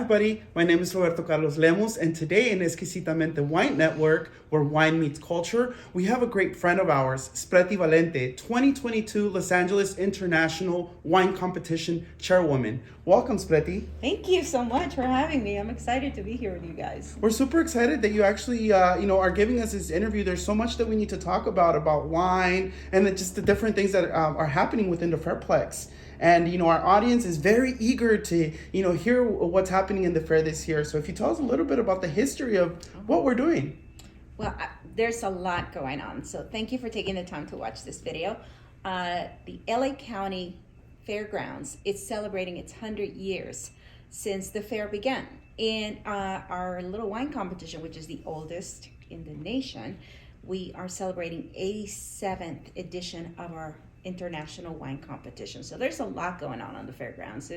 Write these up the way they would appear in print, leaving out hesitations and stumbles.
everybody, my name is Roberto Carlos Lemos, and today in Exquisitamente Wine Network, where wine meets culture, we have a great friend of ours, Spreti Valente, 2022 Los Angeles International Wine Competition Chairwoman. Welcome, Spreti. Thank you so much for having me. I'm excited to be here with you guys. We're super excited that you actually, are giving us this interview. There's so much that we need to talk about wine, and just the different things that are happening within the Fairplex. And, our audience is very eager to, hear what's happening in the fair this year. So if you tell us a little bit about the history of what we're doing. Well, there's a lot going on. So thank you for taking the time to watch this video. The LA County Fairgrounds is celebrating its 100 years since the fair began. And our little wine competition, which is the oldest in the nation, we are celebrating 87th edition of our international wine competition. So there's a lot going on the fairgrounds.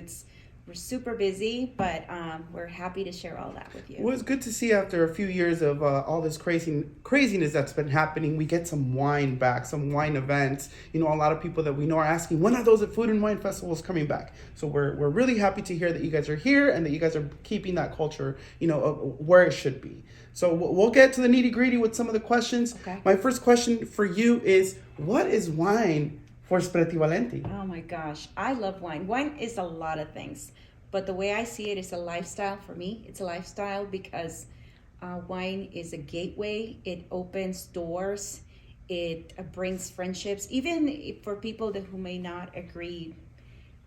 We're super busy, but we're happy to share all that with you. Well, it's good to see after a few years of all this craziness that's been happening, we get some wine back, some wine events. A lot of people that we know are asking, when are those food and wine festivals coming back? So we're really happy to hear that you guys are here and that you guys are keeping that culture, where it should be. So we'll get to the nitty gritty with some of the questions. Okay. My first question for you is, what is wine for Spreti Valente? Oh my gosh, I love wine. Wine is a lot of things, but the way I see it is a lifestyle for me. It's a lifestyle because wine is a gateway. It opens doors. It brings friendships, even for people who may not agree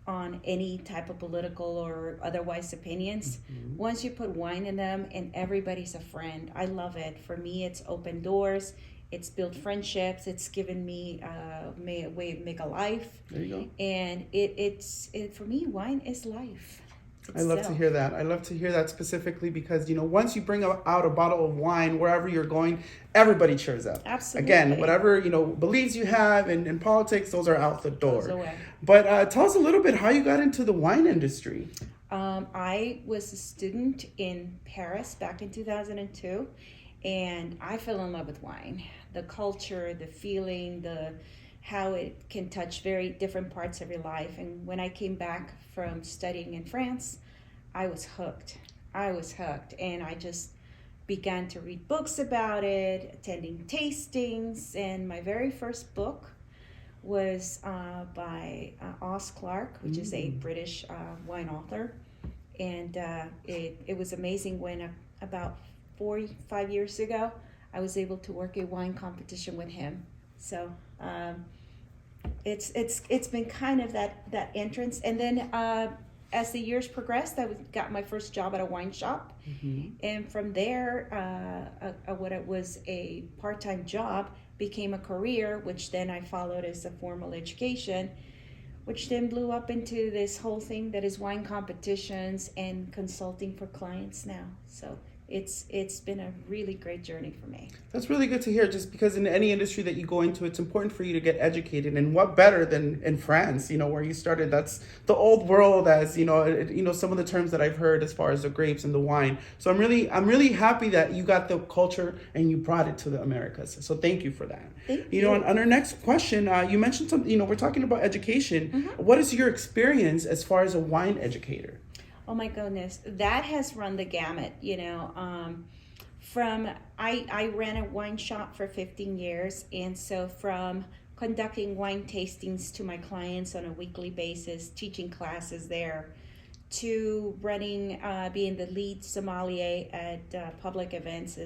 on any type of political or otherwise opinions. Mm-hmm. Once you put wine in them and everybody's a friend, I love it. For me, it's opened doors. It's built friendships. It's given me a way to make a life. There you go. And for me, wine is life. I love to hear that. I love to hear that specifically because, once you bring out a bottle of wine, wherever you're going, everybody cheers up. Absolutely. Again, whatever, beliefs you have in politics, those are out the door. Goes away. But tell us a little bit how you got into the wine industry. I was a student in Paris back in 2002. And I fell in love with wine, the culture, the feeling, how it can touch very different parts of your life. And when I came back from studying in France, I was hooked. And I just began to read books about it, attending tastings. And my very first book was by Os Clarke, which is a British wine author. And it was amazing when about 4-5 years ago, I was able to work a wine competition with him. So it's been kind of that entrance. And then as the years progressed, I got my first job at a wine shop. Mm-hmm. And from there, what it was a part-time job became a career, which then I followed as a formal education, which then blew up into this whole thing that is wine competitions and consulting for clients now. So it's been a really great journey for me. That's really good to hear, just because in any industry that you go into, it's important for you to get educated. And what better than in France, where you started? That's the old world, as some of the terms that I've heard as far as the grapes and the wine. So I'm really happy that you got the culture and you brought it to the Americas. So thank you for that. Thank you. On our next question, you mentioned something, we're talking about education. Mm-hmm. What is your experience as far as a wine educator? Oh my goodness, that has run the gamut, I ran a wine shop for 15 years. And so from conducting wine tastings to my clients on a weekly basis, teaching classes there, to running, being the lead sommelier at public events.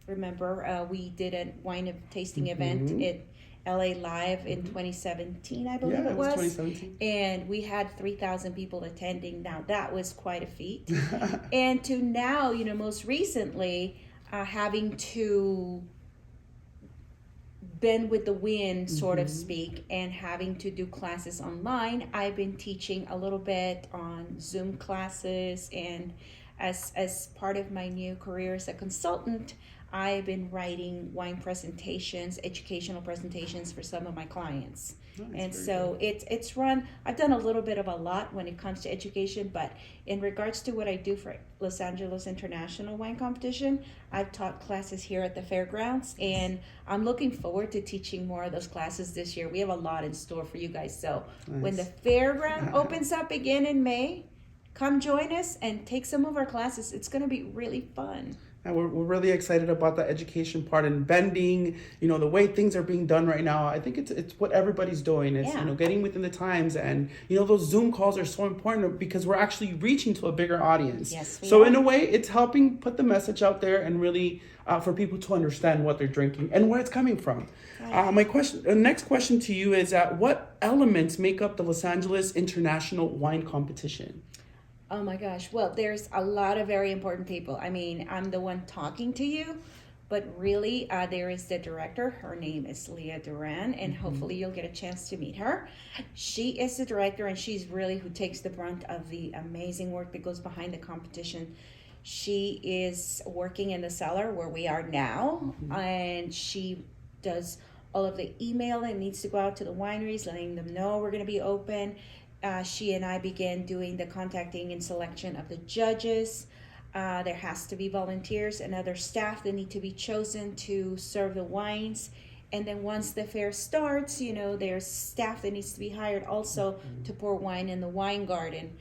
We did a wine tasting event at LA Live in 2017, I believe it was. 2017. And we had 3,000 people attending. Now that was quite a feat. And to now, most recently, having to bend with the wind, sort of speak, and having to do classes online. I've been teaching a little bit on Zoom classes, and as part of my new career as a consultant, I've been writing wine presentations, educational presentations for some of my clients. Nice, and so it's run, I've done a little bit of a lot when it comes to education, but in regards to what I do for Los Angeles International Wine Competition, I've taught classes here at the fairgrounds, and I'm looking forward to teaching more of those classes this year. We have a lot in store for you guys. So when the fairground opens up again in May, come join us and take some of our classes. It's going to be really fun. And we're really excited about the education part and bending, the way things are being done right now. I think it's what everybody's doing. It's, getting within the times. And, those Zoom calls are so important because we're actually reaching to a bigger audience. Yes, so in a way, it's helping put the message out there and really for people to understand what they're drinking and where it's coming from. Next question to you is what elements make up the Los Angeles International Wine Competition? Oh my gosh. Well, there's a lot of very important people. I mean, I'm the one talking to you, but really there is the director. Her name is Leah Duran, and hopefully you'll get a chance to meet her. She is the director, and she's really who takes the brunt of the amazing work that goes behind the competition. She is working in the cellar where we are now, and she does all of the email that needs to go out to the wineries, letting them know we're going to be open. She and I began doing the contacting and selection of the judges. There has to be volunteers and other staff that need to be chosen to serve the wines. And then once the fair starts, there's staff that needs to be hired also to pour wine in the wine garden.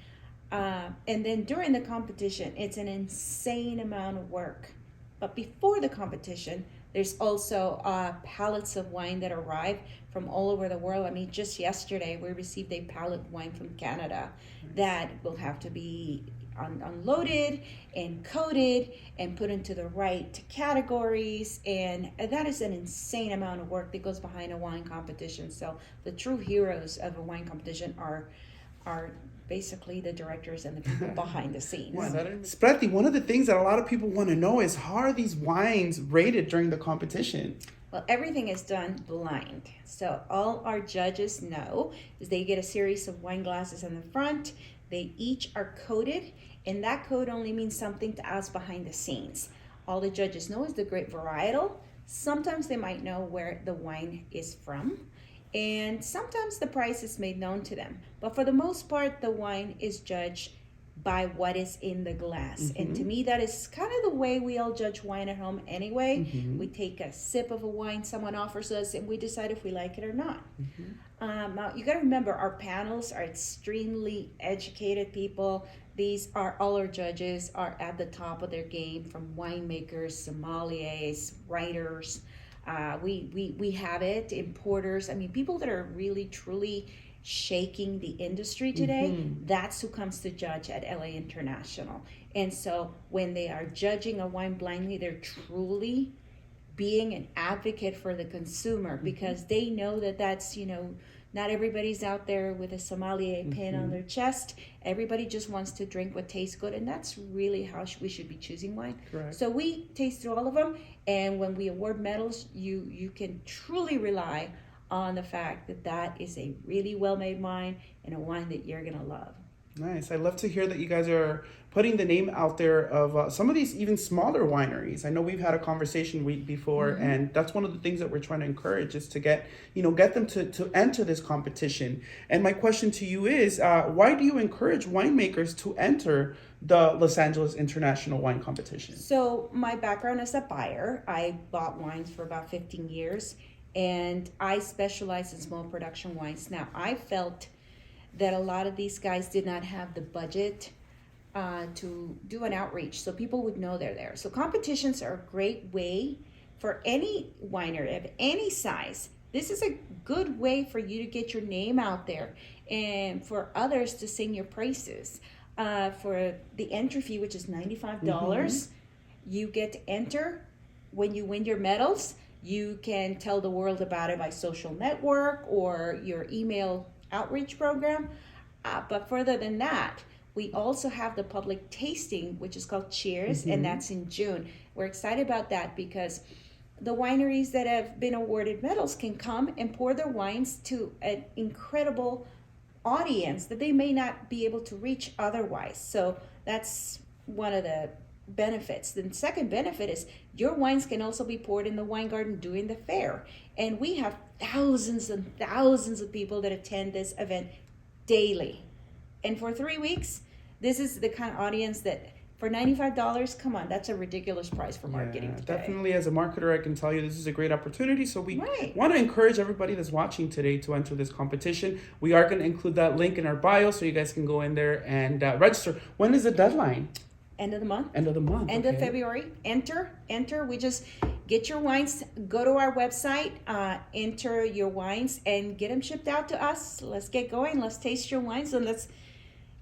And then during the competition, it's an insane amount of work. But before the competition, there's also pallets of wine that arrive from all over the world. I mean, just yesterday, we received a pallet of wine from Canada that will have to be unloaded and coated and put into the right categories. And that is an insane amount of work that goes behind a wine competition. So the true heroes of a wine competition are basically the directors and the people behind the scenes. Spreti, one of the things that a lot of people want to know is how are these wines rated during the competition? Well, everything is done blind. So all our judges know is they get a series of wine glasses in the front. They each are coded, and that code only means something to us behind the scenes. All the judges know is the grape varietal. Sometimes they might know where the wine is from, and sometimes the price is made known to them. But for the most part, the wine is judged by what is in the glass. And to me, that is kind of the way we all judge wine at home anyway. We take a sip of a wine someone offers us, and we decide if we like it or not. Now, you got to remember, our panels are extremely educated people. These are all our judges are at the top of their game, from winemakers, sommeliers, writers. We have it, importers. I mean, people that are really, truly shaking the industry today. That's who comes to judge at LA International. And so when they are judging a wine blindly, they're truly being an advocate for the consumer, because they know that that's, not everybody's out there with a sommelier pin on their chest. Everybody just wants to drink what tastes good, and that's really how we should be choosing wine. Correct. So we taste through all of them, and when we award medals, you can truly rely on the fact that that is a really well-made wine and a wine that you're going to love. Nice. I love to hear that you guys are putting the name out there of some of these even smaller wineries. I know we've had a conversation week before, and that's one of the things that we're trying to encourage is to get them to enter this competition. And my question to you is, why do you encourage winemakers to enter the Los Angeles International Wine Competition? So my background as a buyer, I bought wines for about 15 years, and I specialize in small production wines. Now, I felt that a lot of these guys did not have the budget to do an outreach so people would know they're there. So competitions are a great way for any winery of any size. This is a good way for you to get your name out there and for others to sing your praises. For the entry fee, which is $95, you get to enter. When you win your medals, you can tell the world about it by social network or your email outreach program. But further than that, we also have the public tasting, which is called Cheers, and that's in June. We're excited about that because the wineries that have been awarded medals can come and pour their wines to an incredible audience that they may not be able to reach otherwise. So that's one of the benefits. The second benefit is your wines can also be poured in the wine garden during the fair. And we have thousands and thousands of people that attend this event daily. And for 3 weeks, this is the kind of audience that For $95, come on, that's a ridiculous price for marketing today. Definitely, as a marketer, I can tell you this is a great opportunity. So we Right. want to encourage everybody that's watching today to enter this competition. We are going to include that link in our bio so you guys can go in there and register. When is the deadline? End of the month. End of the month. End of February. Enter. We just get your wines, go to our website, enter your wines, and get them shipped out to us. Let's get going. Let's taste your wines, and let's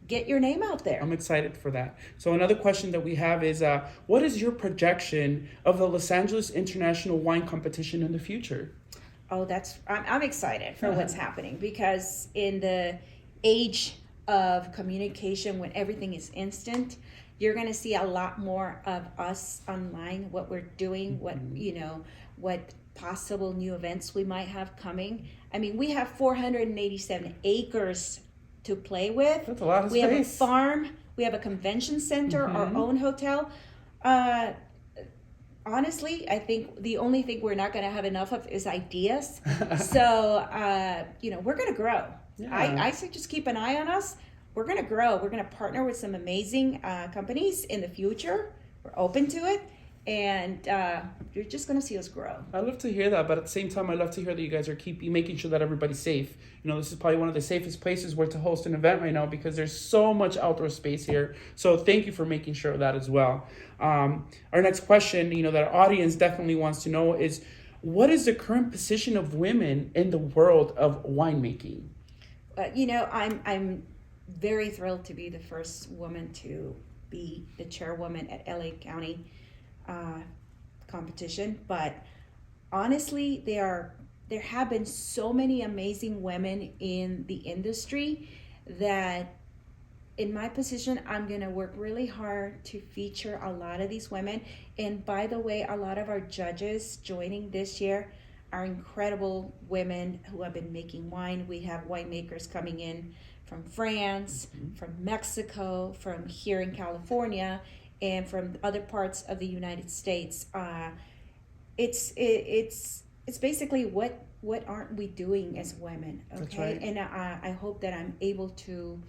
get your name out there. I'm excited for that. So another question that we have is, what is your projection of the Los Angeles International Wine Competition in the future? Oh, I'm excited for what's happening, because in the age of communication, when everything is instant, you're going to see a lot more of us online, what we're doing, what possible new events we might have coming. I mean, we have 487 acres to play with. That's a lot of space. We have a farm. We have a convention center, our own hotel. Honestly, I think the only thing we're not going to have enough of is ideas. So, we're going to grow. Yeah. I say just keep an eye on us. We're going to grow. We're going to partner with some amazing companies in the future. We're open to it. And you're just going to see us grow. I love to hear that, but at the same time, I love to hear that you guys are making sure that everybody's safe. This is probably one of the safest places where to host an event right now, because there's so much outdoor space here. So thank you for making sure of that as well. Our next question, that our audience definitely wants to know is, what is the current position of women in the world of winemaking? I'm very thrilled to be the first woman to be the chairwoman at LA County competition, but honestly, there have been so many amazing women in the industry that in my position, I'm going to work really hard to feature a lot of these women. And by the way, a lot of our judges joining this year are incredible women who have been making wine. We have winemakers coming in from France, from Mexico, from here in California, and from other parts of the United States. It's basically what aren't we doing as women, okay? That's right. And I hope that I'm able to,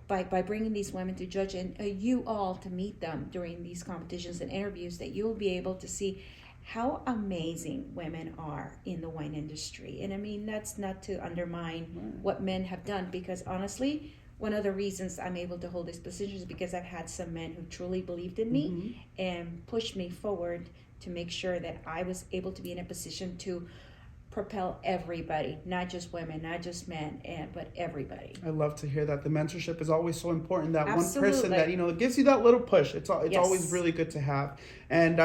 by bringing these women to judge, and you all to meet them during these competitions and interviews, that you'll be able to see how amazing women are in the wine industry. And I mean, that's not to undermine what men have done, because honestly, one of the reasons I'm able to hold this position is because I've had some men who truly believed in me and pushed me forward to make sure that I was able to be in a position to propel everybody, not just women, not just men, but everybody. I love to hear that. The mentorship is always so important. That Absolutely. One person that gives you that little push. It's Yes. always really good to have. And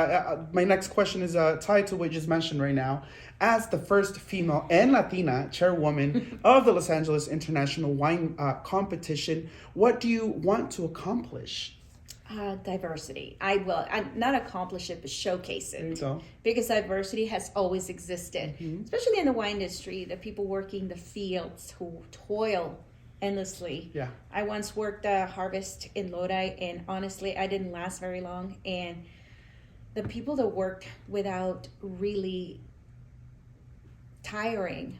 my next question is tied to what you just mentioned right now. As the first female and Latina chairwoman of the Los Angeles International Wine Competition, what do you want to accomplish? Diversity. I will not accomplish it, but showcase it. There you go. Because diversity has always existed, especially in the wine industry. The people working the fields who toil endlessly. Yeah. I once worked a harvest in Lodi, and honestly, I didn't last very long. And the people that worked without really tiring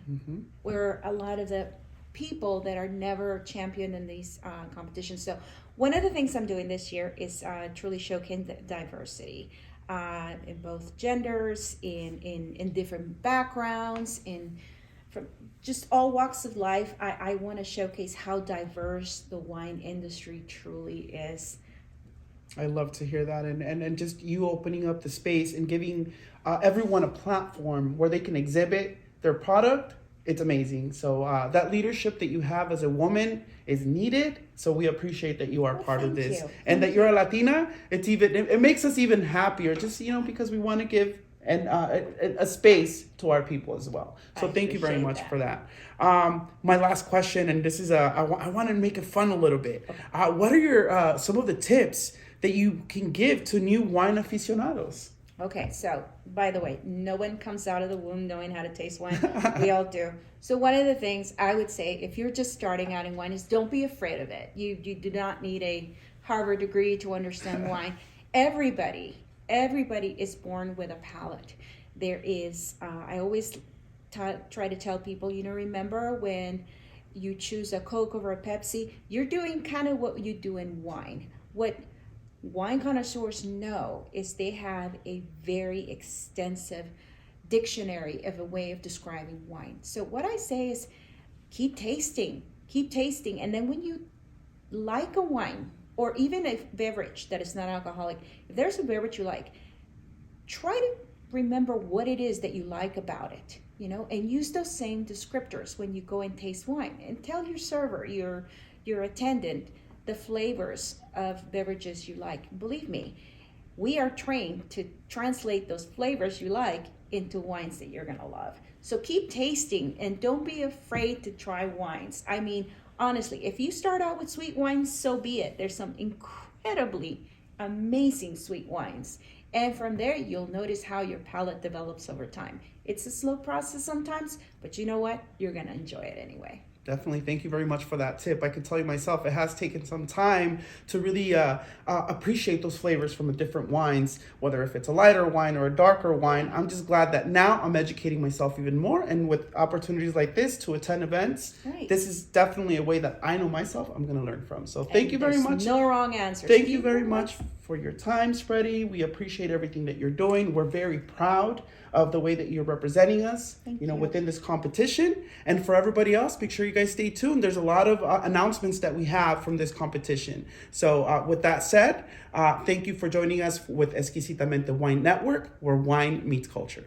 were a lot of the people that are never championed in these competitions. So one of the things I'm doing this year is truly showcasing the diversity in both genders, in different backgrounds, from just all walks of life. I want to showcase how diverse the wine industry truly is. I love to hear that, and just you opening up the space and giving everyone a platform where they can exhibit their product. It's amazing. So that leadership that you have as a woman is needed. So we appreciate that you are part of this, and that you're a Latina. It makes us even happier, just because we want to give a space to our people as well. So thank you very much for that. My last question, and this is I want to make it fun a little bit. What are your some of the tips that you can give to new wine aficionados? Okay, so by the way, no one comes out of the womb knowing how to taste wine. We all do. So one of the things I would say, if you're just starting out in wine, is don't be afraid of it. You do not need a Harvard degree to understand wine. Everybody is born with a palate. There is, I always try to tell people, remember when you choose a Coke over a Pepsi, you're doing kind of what you do in wine. What wine connoisseurs know is they have a very extensive dictionary of a way of describing wine. So what I say is keep tasting, and then when you like a wine or even a beverage that is not alcoholic, if there's a beverage you like, try to remember what it is that you like about it, and use those same descriptors when you go and taste wine, and tell your server, your attendant, the flavors of beverages you like. Believe me, we are trained to translate those flavors you like into wines that you're gonna love. So keep tasting and don't be afraid to try wines. I mean, honestly, if you start out with sweet wines, so be it. There's some incredibly amazing sweet wines. And from there, you'll notice how your palate develops over time. It's a slow process sometimes, but you know what? You're gonna enjoy it anyway. Definitely. Thank you very much for that tip. I can tell you myself, it has taken some time to really appreciate those flavors from the different wines, whether if it's a lighter wine or a darker wine. I'm just glad that now I'm educating myself even more. And with opportunities like this to attend events, Right. This is definitely a way that I know myself I'm going to learn from. So thank you very much. No wrong answers. Thank you very much for your time, Spreti. We appreciate everything that you're doing. We're very proud of the way that you're representing us, Thank you. within this competition. And for everybody else, make sure you guys stay tuned. There's a lot of announcements that we have from this competition. So with that said, thank you for joining us with Exquisitamente Wine Network, where wine meets culture.